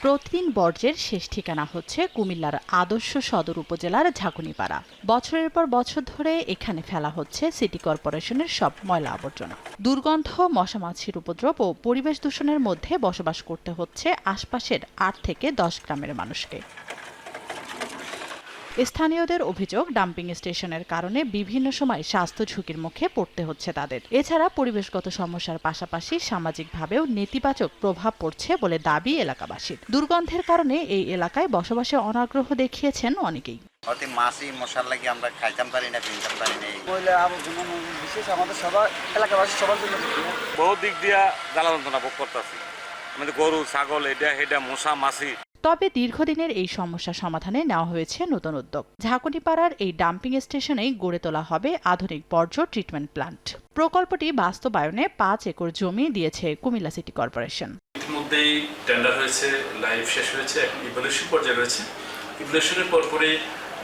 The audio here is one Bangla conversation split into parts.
প্রতিদিন বর্জ্যের শেষ ঠিকানা হচ্ছে কুমিল্লার আদর্শ সদর উপজেলার ঝাঁকুনিপাড়া। বছরের পর বছর ধরে এখানে ফেলা হচ্ছে সিটি কর্পোরেশনের সব ময়লা আবর্জনা। দুর্গন্ধ, মশামাছির উপদ্রব ও পরিবেশ দূষণের মধ্যে বসবাস করতে হচ্ছে আশপাশের ৮ থেকে ১০ গ্রামের মানুষকে। স্থানীয়দের অভিযোগ, ডাম্পিং স্টেশনের কারণে বিভিন্ন সময় স্বাস্থ্য ঝুঁকির মুখে পড়তে হচ্ছে তাদের। এছাড়া পরিবেশগত সমস্যার পাশাপাশি সামাজিকভাবেও নেতিবাচক প্রভাব পড়ছে বলে দাবি এলাকাবাসীর। দুর্গন্ধের কারণে এই এলাকায় বসবাসে অনাগ্রহ দেখিয়েছেন অনেকেই। অতি মাছি মশার লাগি আমরা খাইতাম পারি না, কিনতাম পারি না। বিশেষ আমাদের সবার এলাকাবাসী সবার জন্য বহু দিক দিয়া জ্বালা যন্ত্রণা ভোগ করতেছি। আমাদের গরু, ছাগল, এটা মশা, মাছি। তবে দীর্ঘদিনের এই সমস্যা সমাধানে নেওয়া হয়েছে নতুন উদ্যোগ। ঝাঁকুনিপাড়ার এই ডাম্পিং স্টেশনেই গড়ে তোলা হবে আধুনিক বর্জ্য ট্রিটমেন্ট প্ল্যান্ট। প্রকল্পটি বাস্তবায়নে ৫ একর জমি দিয়েছে কুমিল্লা সিটি কর্পোরেশন। ইতিমধ্যেই টেন্ডার হয়েছে, লাইভ শেষ হয়েছে, এখন ইভ্যালুয়েশন পর্যায়ে রয়েছে। ইভ্যালুয়েশনের পরে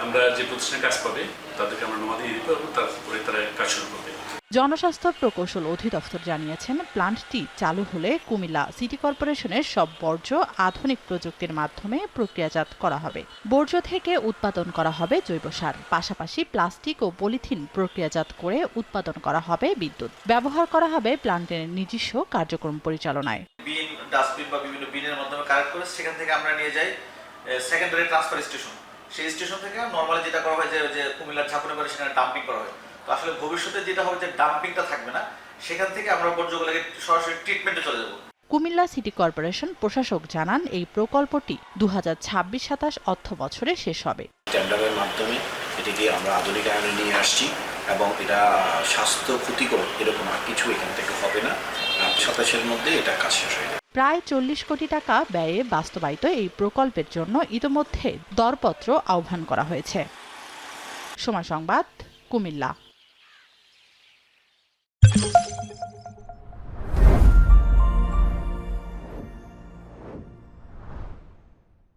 আমরা যে প্রতিষ্ঠানে কাজ পাবে তাদেরকে আমরা নমাদি দিতে পারবো, তারপরে তারা কাজ শুরু করবে। জনস্বাস্থ্য প্রকৌশল অধিদপ্তর জানিয়েছেন, প্ল্যান্টটি চালু হলে কুমিল্লা সিটি কর্পোরেশনের সব বর্জ্য আধুনিক প্রযুক্তির মাধ্যমে প্রক্রিয়াজাত করা হবে। বর্জ্য থেকে উৎপাদন করা হবে জৈব সার, পাশাপাশি প্লাস্টিক ও পলিথিন প্রক্রিয়াজাত করে উৎপাদন করা হবে বিদ্যুৎ। ব্যবহার করা হবে প্ল্যান্টের নিজস্ব কার্যক্রম পরিচালনায়। বিন, ডাস্টবিন বা বিভিন্ন বিনের মাধ্যমে কালেক্ট করে সেখান থেকে আমরা নিয়ে যাই সেকেন্ডারি ট্রান্সফার স্টেশন। সেই স্টেশন থেকে নর্মালি যেটা করা হয় যে কুমিল্লার ঝাঁকুনিপাড়া সেখানে ডাম্পিং করা হয়। তো আসলে ভবিষ্যতে যেটা হবে যে ডাম্পিংটা থাকবে না, সেখান থেকে আমরা বর্জ্যগুলোকে সরাসরি ট্রিটমেন্টে চলে যাব। কুমিল্লা সিটি কর্পোরেশন প্রশাসক জানান, এই প্রকল্পটি ২০২৬-২৭ অর্থ বছরে শেষ হবে। টেন্ডারের মাধ্যমে এটিকে আমরা আধুনিকায়নে নিয়ে আসছি এবং এটা স্বাস্থ্য ক্ষতিকর এরকম আর কিছু এখান থেকে হবে না। ২৭-এর মধ্যে এটা কাজ শেষ হয়ে যাবে। প্রায় ৪০ কোটি টাকা ব্যয়ে বাস্তবায়িত এই প্রকল্পের জন্য ইতোমধ্যে দরপত্র আহ্বান করা হয়েছে। সময় সংবাদ, কুমিল্লা।